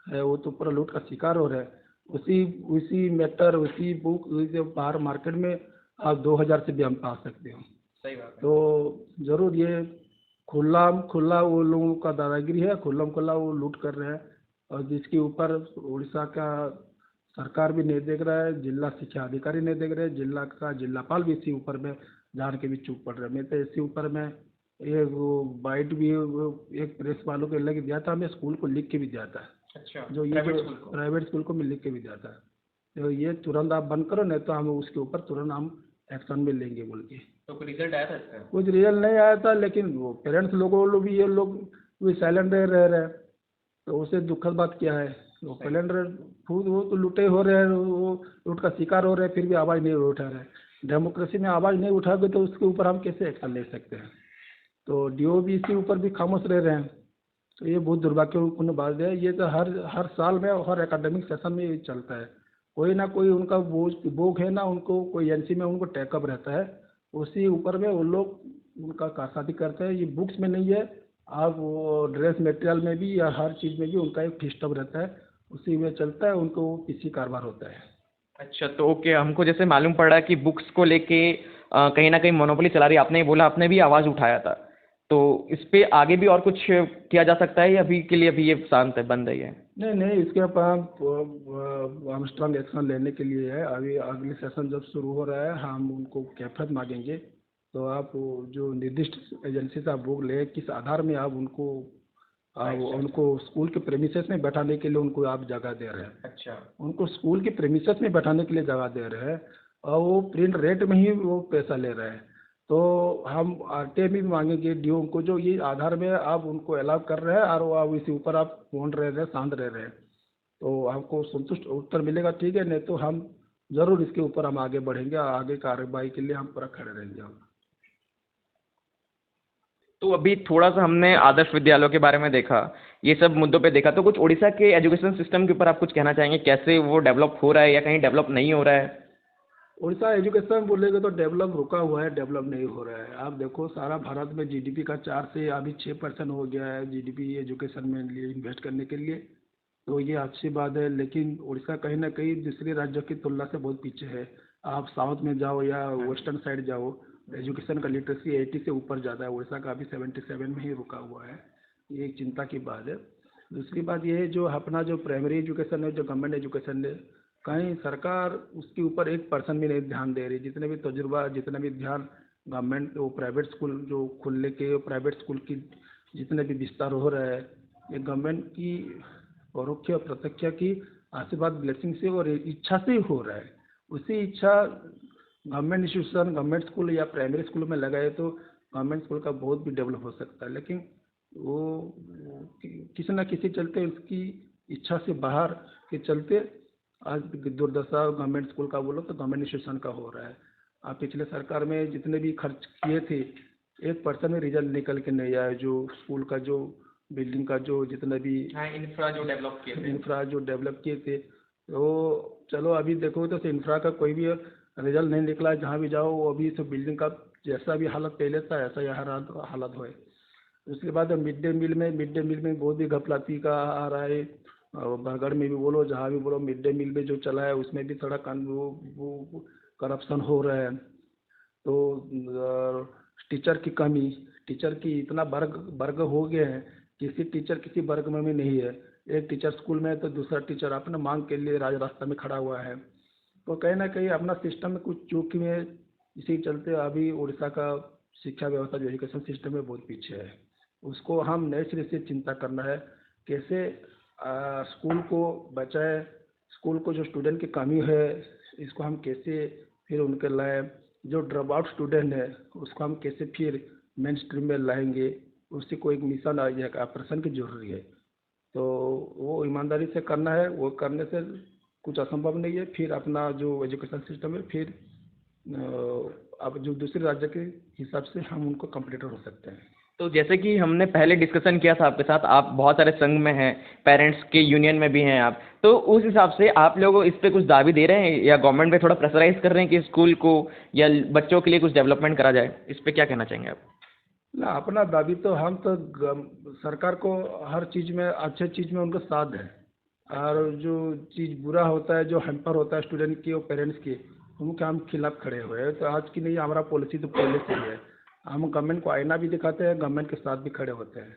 है, वो तो पूरा लूट का शिकार हो रहा है। उसी मैटर, उसी बुक बाहर मार्केट में आप 2,000 से भी हम पा सकते हो। सही बात है। तो ज़रूर ये खुला वो लोगों का दादागिरी है, खुला वो लूट कर रहे हैं, और जिसके ऊपर उड़ीसा का सरकार भी नहीं देख रहा है, जिला शिक्षा अधिकारी नहीं देख रहे, जिला का जिलापाल भी इसी ऊपर में जान के भी चुप पड़ रहे हैं। मैं तो इसी ऊपर में एक बाइट भी एक प्रेस वालों को लग दिया था, मैं स्कूल को लिख के भी दिया था। अच्छा, जो ये प्राइवेट स्कूल को मैं लिख के भी दिया था। तो ये तुरंत आप बंद करो, नहीं तो हम उसके ऊपर तुरंत हम एक्शन में लेंगे बोल के। तो कोई रिजल्ट आया था इसका? कुछ रिजल्ट नहीं आया था, लेकिन वो पेरेंट्स लोग भी, ये लोग भी साइलेंट रह रहे हैं। तो उसे दुखद बात क्या है, वो कैलेंडर खुद वो तो लुटे हो रहे हैं, वो लूट का शिकार हो रहे हैं, फिर भी आवाज़ नहीं उठा रहे हैं। डेमोक्रेसी में आवाज़ नहीं उठाओगे तो उसके ऊपर हम कैसे एक्शन ले सकते हैं। तो डीओ भी इसी ऊपर भी खामोश रह रहे हैं। तो ये बहुत दुर्भाग्यपूर्ण बात है। ये तो हर हर साल में और हर एकेडमिक सेशन में ये चलता है। कोई ना कोई उनका बोझ है ना, उनको कोई एनसी में उनको टैकअप रहता है, उसी ऊपर में वो लोग उनका कासादी करते हैं। ये बुक्स में नहीं है, आप वो ड्रेस मटेरियल में भी या हर चीज़ में भी उनका एक सिस्टम रहता है, उसी में चलता है, उनको पीछे कारोबार होता है। अच्छा, तो ओके, हमको जैसे मालूम पड़ा कि बुक्स को लेके कहीं ना कहीं मोनोपोली चला रही है, आपने ही बोला, आपने भी आवाज़ उठाया था। तो इस पे आगे भी और कुछ किया जा सकता है या अभी के लिए अभी ये शांत है, बंद है ये? नहीं नहीं, इसके ऊपर हम स्ट्रांग एक्शन लेने के लिए है। अभी अगले सेशन जब शुरू हो रहा है, हम उनको कैफियत मांगेंगे। तो आप वो जो निर्दिष्ट एजेंसी से आप बुक ले, किस आधार में आप उनको स्कूल के प्रेमिसेस में बैठाने के लिए उनको आप जगह दे रहे हैं। अच्छा। उनको स्कूल के प्रेमिसेस में बैठाने के लिए जगह दे रहे हैं, और वो प्रिंट रेट में ही वो पैसा ले रहे हैं। तो हम आरटीआई में भी मांगेंगे डीओ को, जो ये आधार में आप उनको अलाउ कर रहे हैं और वो आप इसी ऊपर आप मौन रह रहे हैं, शांत रह रहे हैं, तो हमको संतुष्ट उत्तर मिलेगा, ठीक है। नहीं तो हम जरूर इसके ऊपर हम आगे बढ़ेंगे, आगे कार्रवाई के लिए हम पूरा खड़े रहेंगे हम। तो अभी थोड़ा सा हमने आदर्श विद्यालयों के बारे में देखा, ये सब मुद्दों पे देखा, तो कुछ उड़ीसा के एजुकेशन सिस्टम के ऊपर आप कुछ कहना चाहेंगे, कैसे वो डेवलप हो रहा है या कहीं डेवलप नहीं हो रहा है? उड़ीसा एजुकेशन बोलेंगे तो डेवलप रुका हुआ है, डेवलप नहीं हो रहा है। आप देखो, सारा भारत में जीडीपी का 4 से अभी 6% हो गया है जीडीपी एजुकेशन में लिए इन्वेस्ट करने के लिए। तो ये अच्छी बात है, लेकिन उड़ीसा कहीं ना कहीं दूसरे राज्यों की तुलना से बहुत पीछे है। आप साउथ में जाओ या वेस्टर्न साइड जाओ, एजुकेशन का लिटरेसी 80 से ऊपर ज़्यादा है। उड़ीसा का अभी 77 में ही रुका हुआ है। ये एक चिंता की बात है। दूसरी बात ये है, जो अपना जो प्राइमरी एजुकेशन है, जो गवर्नमेंट एजुकेशन है, कहीं सरकार उसके ऊपर 1% भी नहीं ध्यान दे रही। जितने भी तजुर्बा, जितना भी ध्यान गवर्नमेंट वो प्राइवेट स्कूल जो खुलने के, प्राइवेट स्कूल की जितने भी विस्तार हो रहा है, ये गवर्नमेंट की परोक्ष और प्रत्यक्ष की आशीर्वाद, ब्लेसिंग से और इच्छा से ही हो रहा है। उसी इच्छा गवर्नमेंट इंस्टीट्यूशन, गवर्नमेंट स्कूल या प्राइमरी स्कूल में लगाए तो गवर्नमेंट स्कूल का बहुत भी डेवलप हो सकता है। लेकिन वो किसी न किसी चलते, उसकी इच्छा से बाहर के चलते आज दुर्दशा गवर्नमेंट स्कूल का बोलो तो गवर्नमेंट इंस्टीट्यूशन का हो रहा है। आप पिछले सरकार में जितने भी खर्च किए थे, 1% में रिजल्ट निकल के नहीं आया। जो स्कूल का जो बिल्डिंग का जो जितना भी इंफ्रा जो डेवलप किए थे, इंफ्रा जो डेवलप किए थे, तो चलो अभी देखो तो इंफ्रा का कोई भी रिजल्ट नहीं निकला। जहाँ भी जाओ वो अभी तो बिल्डिंग का जैसा भी हालत पहले था ऐसा ही हालत हो है। उसके बाद मिड डे मील में बहुत ही घपलाती का आ रहा है। और बरगढ़ में भी बोलो, जहाँ भी बोलो, मिड डे मील में जो चला है उसमें भी थोड़ा वो करप्शन हो रहा है। तो टीचर की कमी, टीचर की इतना वर्ग हो गए हैं, किसी टीचर किसी वर्ग में भी नहीं है। एक टीचर स्कूल में है तो दूसरा टीचर अपने मांग के लिए रास्ता में खड़ा हुआ है। तो कहीं ना कहीं अपना सिस्टम में कुछ चूक में, इसी चलते अभी उड़ीसा का शिक्षा व्यवस्था जो एजुकेशन सिस्टम में बहुत पीछे है। उसको हम नए सिरे से चिंता करना है, कैसे स्कूल को बचाए, स्कूल को जो स्टूडेंट की कमी है इसको हम कैसे फिर उनके लाए, जो ड्रॉप आउट स्टूडेंट है उसको हम कैसे फिर मेन स्ट्रीम में लाएंगे, उसी को एक मिशन एक ऑपरेशन की जरूरी है। तो वो ईमानदारी से करना है, वो करने से कुछ असंभव नहीं है। फिर अपना जो एजुकेशन सिस्टम है, फिर अब जो दूसरे राज्य के हिसाब से हम उनको कम्पलीटर हो सकते हैं। तो जैसे कि हमने पहले डिस्कशन किया था आपके साथ, आप बहुत सारे संघ में हैं, पेरेंट्स के यूनियन में भी हैं आप, तो उस हिसाब से आप लोग इस पे कुछ दावी दे रहे हैं या गवर्नमेंट पे थोड़ा प्रेशराइज कर रहे हैं कि स्कूल को या बच्चों के लिए कुछ डेवलपमेंट करा जाए? इस पे क्या कहना चाहेंगे आप? ना, अपना दावी तो हम तो सरकार को हर चीज़ में, अच्छे चीज़ में उनका साथ है, और जो चीज़ बुरा होता है, जो हैम्पर होता है स्टूडेंट की और पेरेंट्स की, उनके हम खिलाफ खड़े हुए हैं। तो आज की नहीं, हमारा पॉलिसी तो पहले से ही है। हम गवर्नमेंट को आईना भी दिखाते हैं, गवर्नमेंट के साथ भी खड़े होते हैं।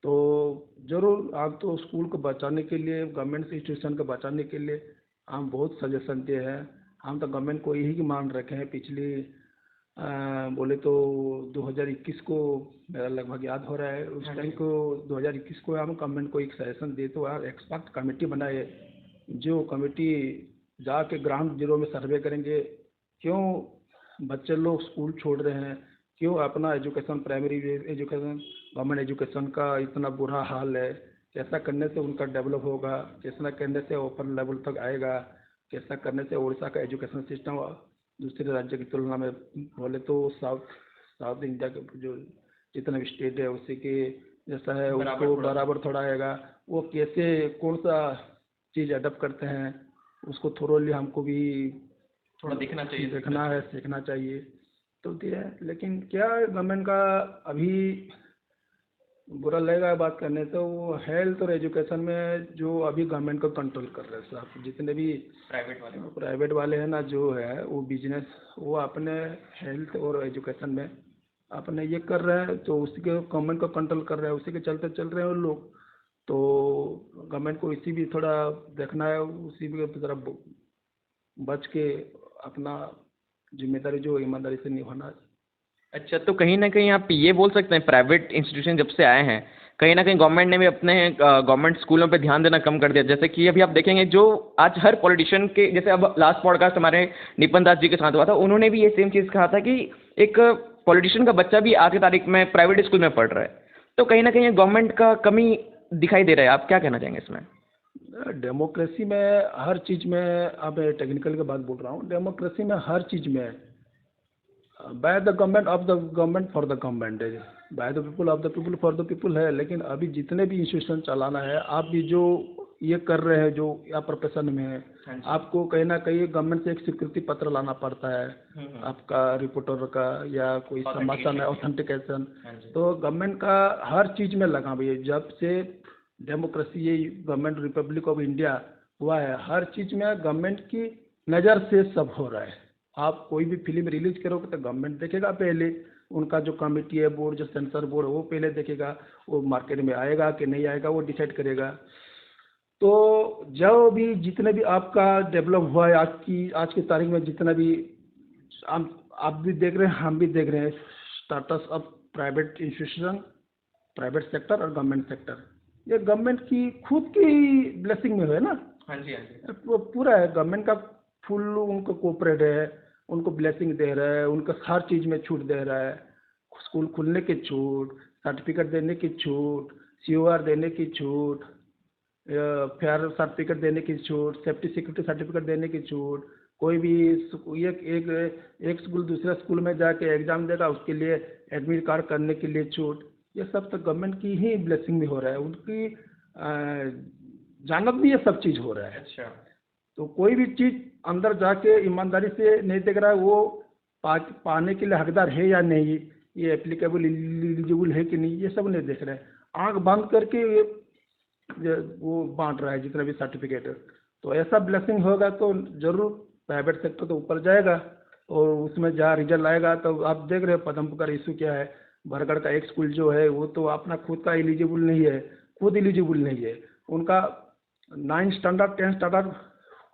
तो जरूर आप तो स्कूल को बचाने के लिए, गवर्नमेंट इंस्टीट्यूशन को बचाने के लिए हम बहुत सजेशन दिए हैं। हम तो गवर्नमेंट को यही मान रखे हैं। पिछली बोले तो 2021 को मेरा लगभग याद हो रहा है, उस टाइम को 2021 को हम गवर्नमेंट को एक सजेशन दे, तो यार एक्सपर्ट कमेटी बनाए, जो कमेटी जाके ग्राउंड जीरो में सर्वे करेंगे, क्यों बच्चे लोग स्कूल छोड़ रहे हैं, क्यों अपना education, primary education, government education का इतना बुरा हाल है, कैसा करने से उनका डेवलप होगा, कैसा करने से ऊपर लेवल तक आएगा, कैसा करने से उड़ीसा का एजुकेशन सिस्टम दूसरे राज्य की तुलना में बोले तो साउथ इंडिया के जो जितना भी स्टेट है उसी के जैसा है, उसको बराबर थोड़ा आएगा। वो कैसे कौन सा चीज़ अडप्ट करते हैं उसको थोड़ा हमको भी थोड़ा देखना चाहिए, देखना है, सीखना चाहिए। तो ये है, लेकिन क्या गवर्नमेंट का अभी बुरा लगेगा बात करने से, वो हेल्थ और एजुकेशन में जो अभी गवर्नमेंट को कंट्रोल कर रहे हैं सब, जितने भी प्राइवेट वाले हैं ना जो है वो बिजनेस, वो अपने हेल्थ और एजुकेशन में अपने ये कर रहे हैं, तो उसी के गवर्नमेंट को कंट्रोल कर रहे हैं, उसी के चलते चल रहे हैं वो लोग। तो गवर्नमेंट को इसी भी थोड़ा देखना है, उसी भी तरफ बच के अपना जिम्मेदारी जो ईमानदारी से निभाना है। अच्छा, तो कहीं ना कहीं आप ये बोल सकते हैं प्राइवेट इंस्टीट्यूशन जब से आए हैं, कहीं ना कहीं गवर्नमेंट ने भी अपने गवर्नमेंट स्कूलों पे ध्यान देना कम कर दिया। जैसे कि अभी आप देखेंगे जो आज हर पॉलिटिशियन के, जैसे अब लास्ट पॉडकास्ट हमारे निपन दास जी के साथ हुआ था, उन्होंने भी ये सेम चीज़ कहा था कि एक पॉलिटिशियन का बच्चा भी आज की तारीख में प्राइवेट स्कूल में पढ़ रहा है। तो कहीं ना कहीं गवर्नमेंट का कमी दिखाई दे रहा है। आप क्या कहना चाहेंगे इसमें? डेमोक्रेसी में हर चीज़ में, अब टेक्निकल की बात बोल रहा हूँ, डेमोक्रेसी में हर चीज़ में by the government of the government for the government है, by the people of the people for the people है। लेकिन अभी जितने भी इंस्टीट्यूशन चलाना है, आप भी जो ये कर रहे हैं, जो या प्रोफेशन में है, आपको कहीं ना कहीं गवर्नमेंट से एक स्वीकृति पत्र लाना पड़ता है, आपका रिपोर्टर का या कोई समाचार में ऑथेंटिकेशन। तो गवर्नमेंट का हर चीज़ में लगा भैया, जब से डेमोक्रेसी ये गवर्नमेंट रिपब्लिक ऑफ इंडिया हुआ है, हर चीज़ में गवर्नमेंट की नज़र से सब हो रहा है। आप कोई भी फिल्म रिलीज करोगे तो गवर्नमेंट देखेगा पहले, उनका जो कमेटी है, बोर्ड, जो सेंसर बोर्ड है, वो पहले देखेगा, वो मार्केट में आएगा कि नहीं आएगा वो डिसाइड करेगा। तो जो भी जितने भी आपका डेवलप हुआ है आज की तारीख में, जितना भी आप भी देख रहे हैं, हम भी देख रहे हैं, startup of private institution, private sector और गवर्नमेंट सेक्टर, ये गवर्नमेंट की खुद की ब्लेसिंग में है ना। हाँ जी, हाँ जी। पूरा है गवर्नमेंट का फुल, उनको कोऑपरेट है, उनको ब्लेसिंग दे रहा है, उनको हर चीज़ में छूट दे रहा है, स्कूल खुलने की छूट, सर्टिफिकेट देने की छूट, COR देने की छूट, फेयर सर्टिफिकेट देने की छूट, सेफ्टी सिक्योरिटी सर्टिफिकेट देने की छूट। कोई भी एक स्कूल दूसरे स्कूल में जाके एग्ज़ाम देगा, उसके लिए एडमिट कार्ड करने के लिए छूट। ये सब तो गवर्नमेंट की ही ब्लेसिंग में हो रहा है, उनकी जानब भी ये सब चीज़ हो रहा है। अच्छा, तो कोई भी चीज़ अंदर जाके ईमानदारी से नहीं देख रहा है, वो पाने के लिए हकदार है या नहीं, ये एप्लीकेबल एलिजिबल है कि नहीं, ये सब नहीं देख रहे हैं। आंख बंद करके वो बांट रहा है जितना भी सर्टिफिकेट है। तो ऐसा ब्लेसिंग होगा तो जरूर प्राइवेट सेक्टर तो ऊपर जाएगा, और उसमें जहाँ रिजल्ट आएगा तो आप देख रहे हो पदमपुर का इशू क्या है। बरगढ़ का एक स्कूल जो है वो तो अपना खुद का एलिजिबल नहीं है, खुद एलिजिबल नहीं है, उनका 9 standard 10 standard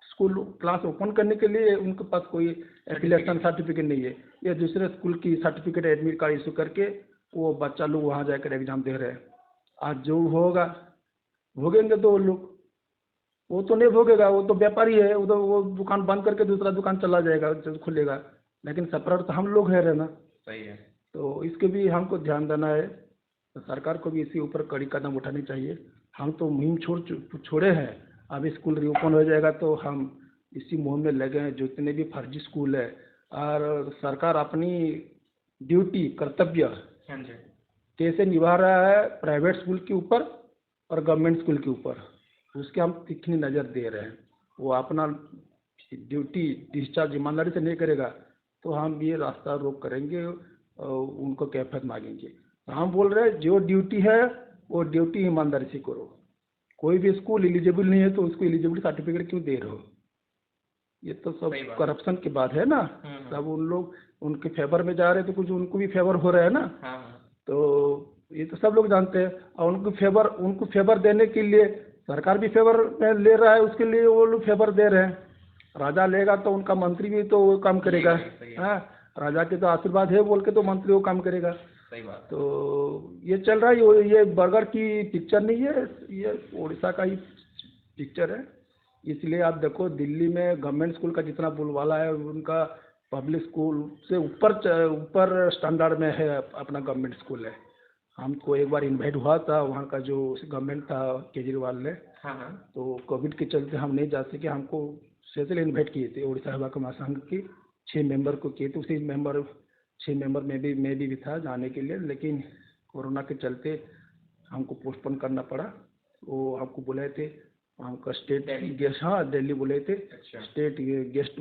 school class open करने के लिए उनके पास कोई एफिलिएशन सर्टिफिकेट नहीं है। ये दूसरे स्कूल की सर्टिफिकेट एडमिट कार्ड इशू करके वो बच्चा लोग वहाँ जाकर एग्ज़ाम दे रहे हैं। आज जो होगा भोगेंगे तो लोग, वो तो नहीं भोगेगा, वो तो व्यापारी है, वो दुकान बंद करके दूसरा दुकान चला जाएगा जब खुलेगा, लेकिन सफर तो हम लोग है रहना। सही है। तो इसके भी हमको ध्यान देना है, तो सरकार को भी इसी ऊपर कड़ी कदम उठानी चाहिए। हम तो मुहिम छोड़े हैं, अब स्कूल रीओपन हो जाएगा तो हम इसी मुहिम में लगे हैं, जितने भी फर्जी स्कूल है, और सरकार अपनी ड्यूटी कर्तव्य कैसे निभा रहा है प्राइवेट स्कूल के ऊपर और गवर्नमेंट स्कूल के ऊपर, उसके हम तीखी नज़र दे रहे हैं। वो अपना ड्यूटी डिस्चार्ज ईमानदारी से नहीं करेगा तो हम ये रास्ता रोक करेंगे और उनको कैफियत मांगेंगे। हम बोल रहे हैं जो ड्यूटी है वो ड्यूटी ईमानदारी से करो। कोई भी स्कूल एलिजिबल नहीं है तो उसको एलिजिबिलिटी सर्टिफिकेट क्यों दे रहे हो? ये तो सब करप्शन की बात है ना। सब उन लोग उनके फेवर में जा रहे हैं तो कुछ उनको भी फेवर हो रहा है ना। तो ये तो सब लोग जानते हैं, और उनको फेवर देने के लिए सरकार भी फेवर में ले रहा है, उसके लिए वो लोग फेवर दे रहे हैं। राजा लेगा तो उनका मंत्री भी तो वो काम करेगा। हाँ, राजा के तो आशीर्वाद है बोल के तो मंत्री वो काम करेगा। सही बात। तो ये चल रहा है, ये बरगढ़ की पिक्चर नहीं है, ये उड़ीसा का ही पिक्चर है। इसलिए आप देखो दिल्ली में गवर्नमेंट स्कूल का जितना बोलबाला है उनका पब्लिक स्कूल से ऊपर स्टैंडर्ड में है अपना गवर्नमेंट स्कूल है। हमको एक बार इनवाइट हुआ था वहाँ का जो गवर्नमेंट था केजरीवाल ने, हाँ। तो कोविड के चलते हम नहीं जा सके, हमको स्पेशल इनवाइट किए थे उड़ीसा विभाग महासंघ के 6 मेंबर को किए थे, उसी 6 मेंबर में भी था जाने के लिए, लेकिन कोरोना के चलते हमको पोस्टपोन करना पड़ा। वो हमको बुलाए थे, हमका स्टेट गेस्ट, हाँ दिल्ली बुलाए थे। अच्छा। स्टेट गेस्ट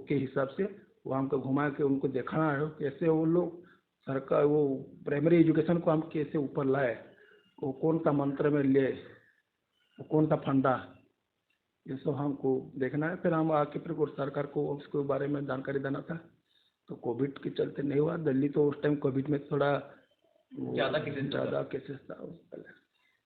के हिसाब से वो हमको घुमा के उनको दिखाना है कैसे वो लोग सरकार वो प्राइमरी एजुकेशन को हम कैसे ऊपर लाए, वो कौन सा मंत्र में ले, वो कौन सा फंडा, ये सब हमको देखना है। फिर हम आके फिर सरकार को उसके बारे में जानकारी देना था। तो कोविड के चलते नहीं हुआ। दिल्ली तो उस टाइम कोविड में थोड़ा ज़्यादा केसेस था उस पहले।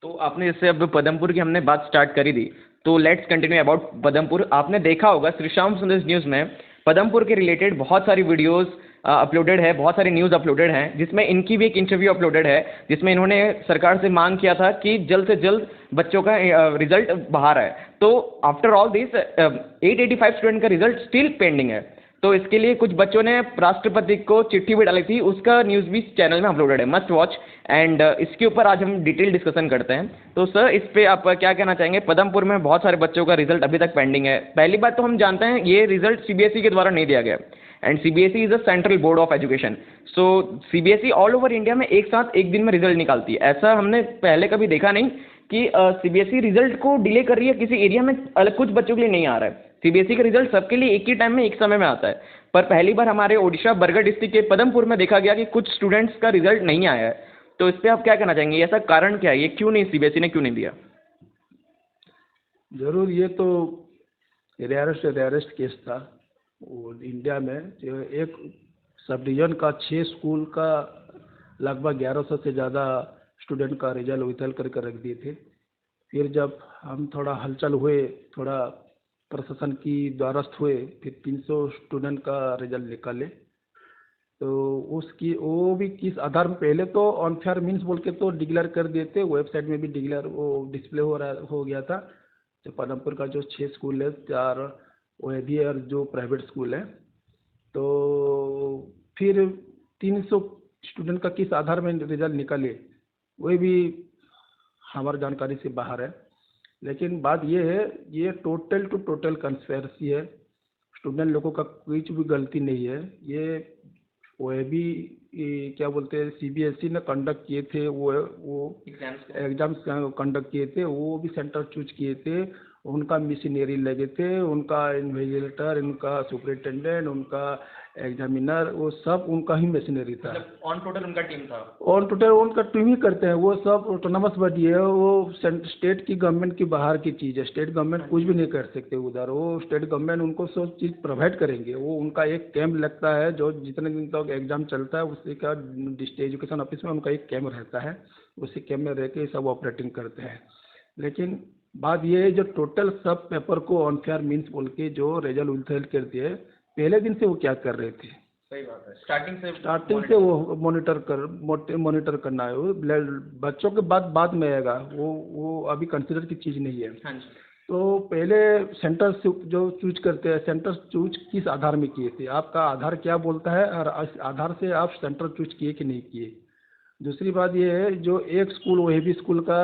तो आपने जैसे अब पदमपुर की हमने बात स्टार्ट करी थी, तो लेट्स कंटिन्यू अबाउट पदमपुर। आपने देखा होगा श्री श्याम सुंदर न्यूज़ में पदमपुर के रिलेटेड बहुत सारी वीडियोस अपलोडेड है, बहुत सारी न्यूज़ अपलोडेड हैं, जिसमें इनकी भी एक इंटरव्यू अपलोडेड है, जिसमें इन्होंने सरकार से मांग किया था कि जल्द से जल्द बच्चों का रिजल्ट बाहर आए। तो आफ्टर ऑल दिस 885 स्टूडेंट का रिजल्ट स्टिल पेंडिंग है। तो इसके लिए कुछ बच्चों ने राष्ट्रपति को चिट्ठी भी डाली थी, उसका न्यूज़ भी चैनल में अपलोडेड है, मस्ट वॉच। एंड इसके ऊपर आज हम डिटेल डिस्कशन करते हैं। तो सर इस पे आप क्या कहना चाहेंगे? पदमपुर में बहुत सारे बच्चों का रिजल्ट अभी तक पेंडिंग है। पहली बात तो हम जानते हैं ये रिजल्ट सीबीएसई के द्वारा नहीं दिया गया, and CBSE is a central board of education. So CBSE all over India में एक साथ एक दिन में रिजल्ट निकालती है। ऐसा हमने पहले कभी देखा नहीं कि सीबीएसई रिजल्ट को डिले कर रही है, किसी एरिया में अलग कुछ बच्चों के लिए नहीं आ रहा है। सीबीएसई का रिजल्ट सबके लिए एक ही टाइम में एक समय में आता है, पर पहली बार हमारे ओडिशा बरगढ़ डिस्ट्रिक्ट के पदमपुर में देखा गया कि कुछ स्टूडेंट्स का रिजल्ट नहीं आया है। तो इस पर आप क्या कहना चाहेंगे? ऐसा कारण क्या है, ये क्यों नहीं, सीबीएसई ने क्यों नहीं दिया? जरूर, ये तो रेयरेस्ट केस था और इंडिया में जो एक सब डिवीजन का 6 स्कूल का लगभग 1100 से ज़्यादा स्टूडेंट का रिजल्ट विथल करके रख दिए थे। फिर जब हम थोड़ा हलचल हुए, थोड़ा प्रशासन की द्वारस्थ हुए, फिर 300 स्टूडेंट का रिजल्ट निकाले। तो उसकी वो भी किस आधार में, पहले तो अनफेयर मीन्स बोल के तो डिक्लेयर कर दिए थे, वेबसाइट में भी डिक्लेयर वो डिस्प्ले हो गया था। तो पदमपुर का जो 6 स्कूल है, 4 ओएबी और जो प्राइवेट स्कूल है, तो फिर 300 स्टूडेंट का किस आधार में रिजल्ट निकाले वही भी हमारी जानकारी से बाहर है। लेकिन बात ये है, ये टोटल टू टोटल कंस्पेरेसी है, स्टूडेंट लोगों का कुछ भी गलती नहीं है। ये ओएबी क्या बोलते हैं, सीबीएसई ने कंडक्ट किए थे, वो एग्जाम्स कंडक्ट किए थे, वो भी सेंटर चूज किए थे, उनका मिशनरी लगे थे, उनका इन्विजिलेटर, उनका सुपरिटेंडेंट, उनका एग्जामिनर, वो सब उनका ही मशीनरी था। ऑन टोटल उनका टीम था, ऑन टोटल उनका टीम ही करते हैं, वो सब ऑटोनमस बॉडी है, वो स्टेट की गवर्नमेंट की बाहर की चीज़ है। स्टेट गवर्नमेंट कुछ भी नहीं कर सकते उधर, वो स्टेट गवर्नमेंट उनको सब चीज़ प्रोवाइड करेंगे। वो उनका एक कैंप लगता है, जो जितने दिन तक एग्जाम चलता है उसी का डिस्ट्रिक्ट एजुकेशन ऑफिस में उनका एक कैंप रहता है, उसी कैंप में रह के सब ऑपरेटिंग करते हैं। लेकिन बात ये है, जो टोटल सब पेपर को अनफेयर मीन्स बोल के जो रिजल्ट उलझल कर दिए, पहले दिन से वो क्या कर रहे थे? सही बात है, स्टार्टिंग से वो मॉनिटर करना है। वो बच्चों के बाद में आएगा, वो अभी कंसिडर की चीज़ नहीं है। हाँ जी। तो पहले सेंटर जो चूज करते हैं, सेंटर चूज किस आधार में किए थे, आपका आधार क्या बोलता है और आधार से आप सेंटर चूज किए कि नहीं किए। दूसरी बात ये है, जो एक स्कूल ओएबी स्कूल का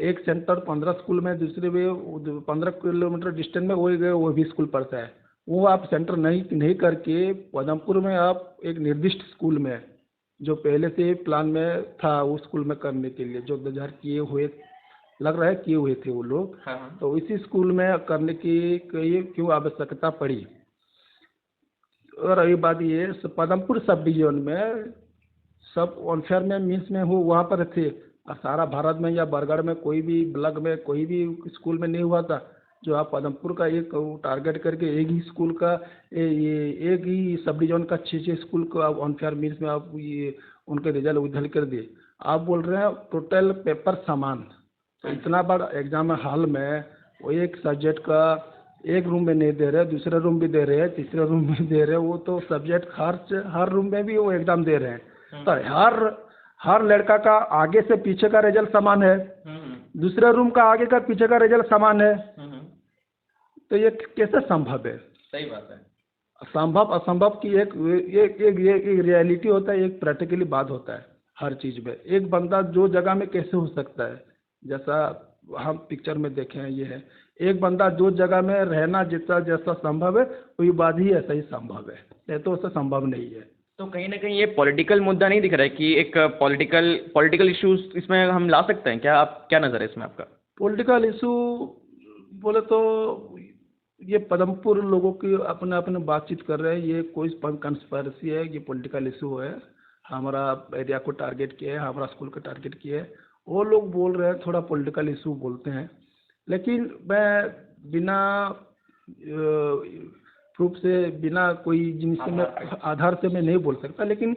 एक सेंटर 15 स्कूल में, दूसरे में 15 किलोमीटर डिस्टेंस में वो भी स्कूल पड़ता है, वो आप सेंटर नहीं करके पदमपुर में आप एक निर्दिष्ट स्कूल में, जो पहले से प्लान में था उस स्कूल में करने के लिए, जो 2000 किए हुए लग रहा है किए हुए थे वो लोग। हाँ। तो इसी स्कूल में करने की क्यों आवश्यकता पड़ी। और अभी बात ये, पदमपुर सब डिवीजन में सब अनफेयर में मीन्स में हो वहाँ पर थे, और सारा भारत में या बरगढ़ में कोई भी ब्लॉक में कोई भी स्कूल में नहीं हुआ था। जो आप पदमपुर का एक टारगेट करके एक ही स्कूल का एक ही सब डिवीजन का 6 स्कूल को आप अनफेयर मीन्स में आप ये उनके रिजल्ट उधल कर दिए। आप बोल रहे हैं टोटल पेपर समान, तो इतना बड़ा एग्जाम हॉल में वो एक सब्जेक्ट का एक रूम में नहीं दे रहे, दूसरे रूम भी दे रहे हैं, तीसरे रूम भी दे रहे हैं, वो तो सब्जेक्ट हर रूम में भी वो एग्जाम दे रहे हैं। तो हर लड़का का आगे से पीछे का रिजल्ट समान है, दूसरे रूम का आगे का पीछे का रिजल्ट समान है। तो ये कैसे संभव है? सही बात है। संभव असंभव की एक रियलिटी होता है, एक प्रैक्टिकली बात होता है हर चीज़ में। एक बंदा जो जगह में कैसे हो सकता है, जैसा हम पिक्चर में देखे हैं ये है, एक बंदा जो जगह में रहना जैसा जैसा संभव है वही बात ही ऐसा ही संभव है, नहीं तो उससे संभव नहीं है। तो कहीं ना कहीं ये पॉलिटिकल मुद्दा नहीं दिख रहा है कि एक पॉलिटिकल इश्यूज इसमें हम ला सकते हैं क्या? आप क्या नज़र है इसमें आपका? पॉलिटिकल इशू बोले तो ये पदमपुर लोगों की अपने अपने बातचीत कर रहे हैं, ये कोई कंस्पिरेसी है, ये पॉलिटिकल इशू है, हमारा एरिया को टारगेट किया है, हमारा स्कूल को टारगेट किया है, वो लोग बोल रहे हैं थोड़ा पॉलिटिकल इशू बोलते हैं। लेकिन मैं बिना प्रूफ से, बिना कोई जिनसे मैं आधार से मैं नहीं बोल सकता। लेकिन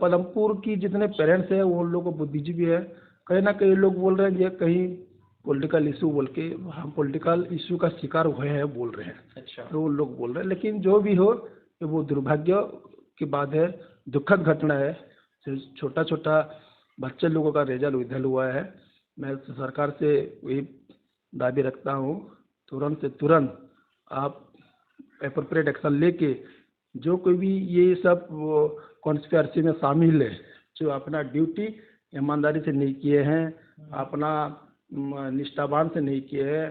पदमपुर की जितने पेरेंट्स हैं वो लोग बुद्धिजीवी है, कहीं ना कहीं लोग बोल रहे हैं ये कहीं पॉलिटिकल इशू बोल के हम पॉलिटिकल इशू का शिकार हुए हैं बोल रहे हैं। अच्छा। तो वो लोग बोल रहे हैं, लेकिन जो भी हो वो दुर्भाग्य की बात है, दुखद घटना है। छोटा छोटा बच्चे लोगों का रिजल्ट विधल हुआ है। मैं सरकार से वही दाबी रखता हूँ, तुरंत से तुरंत आप एप्रोप्रिएट एक्शन लेके जो कोई भी ये सब कॉन्स्पिरेसी में शामिल है, जो अपना ड्यूटी ईमानदारी से नहीं किए हैं, अपना निष्ठावान से नहीं किए हैं,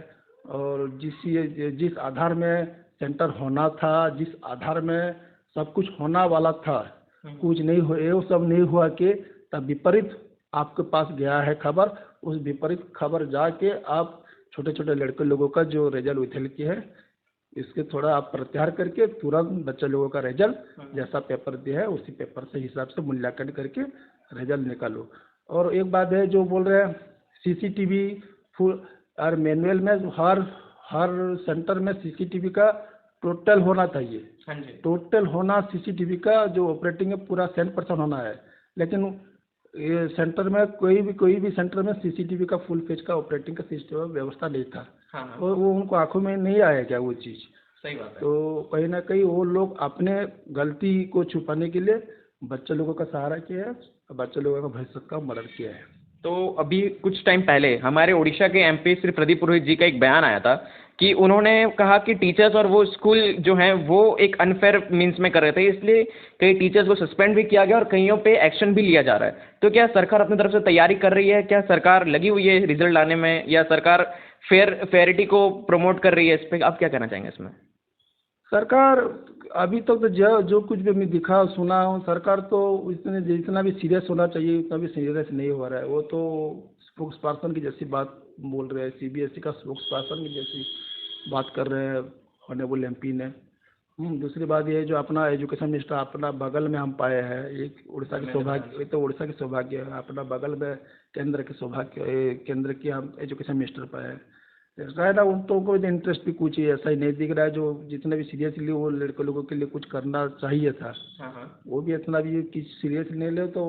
और जिस आधार में सेंटर होना था, जिस आधार में सब कुछ होना वाला था, कुछ नहीं हो, ये सब नहीं हुआ कि तब विपरीत आपके पास गया है खबर, उस विपरीत खबर जाके आप छोटे छोटे लड़के लोगों का जो रिजल्ट विथल किए है, इसके थोड़ा आप प्रत्याहार करके तुरंत बच्चे लोगों का रिजल्ट जैसा पेपर दिया है उसी पेपर से हिसाब से मूल्यांकन करके रिजल्ट निकालो। और एक बात है जो बोल रहे हैं सीसीटीवी फुल और मैनुअल में हर सेंटर में सीसीटीवी का टोटल होना चाहिए। हाँ जी। टोटल होना सीसीटीवी का जो ऑपरेटिंग है पूरा 100% होना है, लेकिन ये सेंटर में कोई भी सेंटर में सीसीटीवी का फुल पेज का ऑपरेटिंग का सिस्टम व्यवस्था नहीं था। हाँ। और वो उनको आंखों में नहीं आया क्या वो चीज़? सही बात है। तो कहीं ना कहीं वो लोग अपने गलती को छुपाने के लिए बच्चे लोगों का सहारा किया है, बच्चे लोगों का भविष्य का मदद किया है। तो अभी कुछ टाइम पहले हमारे उड़ीसा के एमपी श्री प्रदीप पुरोहित जी का एक बयान आया था कि उन्होंने कहा कि टीचर्स और वो स्कूल जो हैं वो एक अनफेयर मीन्स में कर रहे थे, इसलिए कई टीचर्स को सस्पेंड भी किया गया और कईयों पे एक्शन भी लिया जा रहा है। तो क्या सरकार अपनी तरफ से तैयारी कर रही है? क्या सरकार लगी हुई है रिजल्ट लाने में, या सरकार फेयरिटी को प्रमोट कर रही है? इस पर आप क्या कहना चाहेंगे इसमें? सरकार अभी तक तो जो कुछ भी मैं दिखा सुना हूँ, सरकार तो जितना भी सीरियस होना चाहिए उतना भी सीरियस नहीं हो रहा है। वो तो स्पोक्स पर्सन की जैसी बात बोल रहे हैं, सीबीएसई का स्पोक्स पर्सन की जैसी बात कर रहे हैं ऑनरेबल एमपी ने। दूसरी बात ये है जो अपना एजुकेशन मिनिस्टर अपना बगल में हम पाए हैं, एक उड़ीसा की सौभाग्य, ये तो उड़ीसा की सौभाग्य है, अपना बगल में केंद्र की हम एजुकेशन मिनिस्टर पाए हैं। शायद उनको कोई इंटरेस्ट भी कुछ ऐसा ही नहीं दिख रहा है जो जितना भी सीरियसली वो लड़के लोगों के लिए कुछ करना चाहिए था। हाँ। वो भी इतना भी सीरियस नहीं ले तो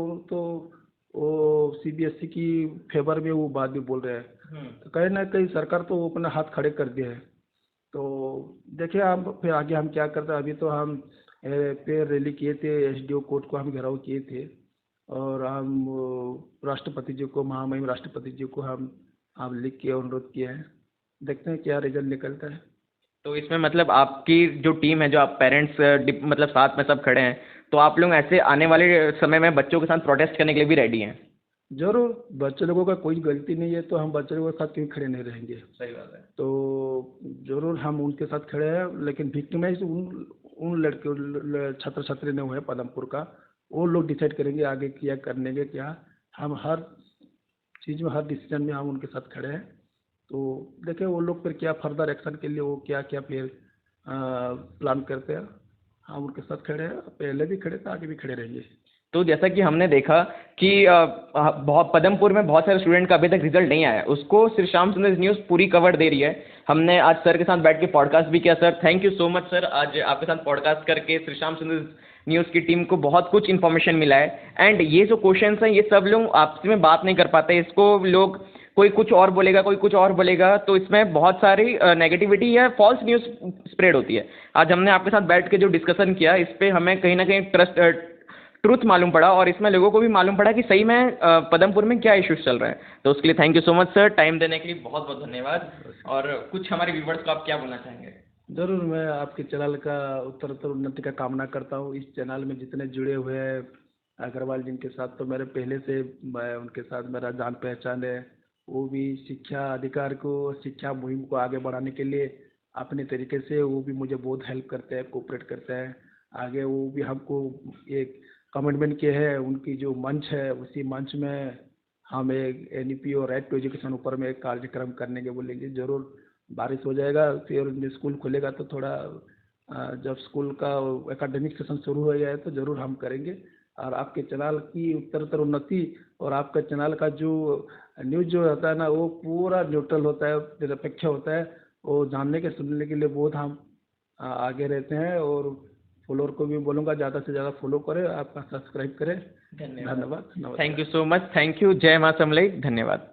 वो सीबीएसई की फेवर में वो बात भी बोल रहे हैं। तो कहीं ना कहीं सरकार तो अपना हाथ खड़े कर दिए है। तो देखिए हम फिर आगे हम क्या करते हैं। अभी तो हम पेड़ रैली किए थे, एसडीओ कोर्ट को हम घेराव किए थे, और हम राष्ट्रपति जी को, महामहिम राष्ट्रपति जी को हम लिख के अनुरोध किए हैं। देखते हैं क्या रिजल्ट निकलता है। तो इसमें मतलब आपकी जो टीम है, जो आप पेरेंट्स मतलब साथ में सब खड़े हैं, तो आप लोग ऐसे आने वाले समय में बच्चों के साथ प्रोटेस्ट करने के लिए भी रेडी हैं? जरूर, बच्चे लोगों का कोई गलती नहीं है तो हम बच्चे लोगों के साथ क्यों खड़े नहीं रहेंगे। सही बात है। तो जरूर हम उनके साथ खड़े हैं, लेकिन विक्टिमाइज उन लड़के छात्र छात्री ने हुए पदमपुर का, वो लोग डिसाइड करेंगे आगे क्या करने के क्या। हम हर चीज़ में, हर डिसीजन में हम उनके साथ खड़े हैं। तो देखिए वो लोग फिर क्या फर्दर एक्शन के लिए वो क्या क्या फिर प्लान करते हैं। हम उनके साथ खड़े हैं, पहले भी खड़े थे, आगे भी खड़े रहेंगे। तो जैसा कि हमने देखा कि बहुत पदमपुर में बहुत सारे स्टूडेंट का अभी तक रिजल्ट नहीं आया, उसको श्री श्याम सुंदर न्यूज़ पूरी कवर दे रही है। हमने आज सर के साथ बैठ के पॉडकास्ट भी किया। Sir thank you so much sir, आज आपके साथ पॉडकास्ट करके श्री श्याम सुंदर न्यूज़ की टीम को बहुत कुछ इन्फॉर्मेशन मिला है। एंड ये जो क्वेश्चंस हैं ये सब लोग आपस में बात नहीं कर पाते, इसको लोग कोई कुछ और बोलेगा, कोई कुछ और बोलेगा, तो इसमें बहुत सारी नेगेटिविटी या फॉल्स न्यूज़ स्प्रेड होती है। आज हमने आपके साथ बैठ के जो डिस्कशन किया, इस पर हमें कहीं ना कहीं ट्रुथ मालूम पड़ा और इसमें लोगों को भी मालूम पड़ा कि सही में पदमपुर में क्या इश्यूज चल रहे हैं। तो उसके लिए thank you so much sir, time देने के लिए बहुत बहुत धन्यवाद। और कुछ हमारे व्यूवर्स को आप क्या बोलना चाहेंगे? जरूर, मैं आपके चैनल का उत्तरोत्तर उन्नति का कामना करता हूँ। इस चैनल में जितने जुड़े हुए हैं अग्रवाल जी के साथ, तो मेरे पहले से मैं उनके साथ मेरा जान पहचान है। वो भी शिक्षा अधिकार को, शिक्षा मुहिम को आगे बढ़ाने के लिए अपने तरीके से वो भी मुझे बहुत हेल्प करते हैं, कोऑपरेट करते हैं। आगे वो भी हमको एक कमिटमेंट किए हैं, उनकी जो मंच है उसी मंच में हम एक NEP और राइट टू एजुकेशन ऊपर में एक कार्यक्रम करने के बोलेंगे। जरूर बारिश हो जाएगा फिर स्कूल खुलेगा तो थोड़ा जब स्कूल का एकेडमिक सेशन शुरू हो जाए तो ज़रूर हम करेंगे। और आपके चैनल की उत्तरोत्तर उन्नति और आपका चैनल का जो न्यूज़ जो होता है ना वो पूरा न्यूट्रल होता है, निरपेक्ष होता है। वो जानने के सुनने के लिए बहुत हम आगे रहते हैं। और फॉलोअर को भी बोलूँगा ज़्यादा से ज़्यादा फॉलो करें, आपका सब्सक्राइब करें। धन्यवाद। Thank you so much, thank you. जय मां समलेई, धन्यवाद।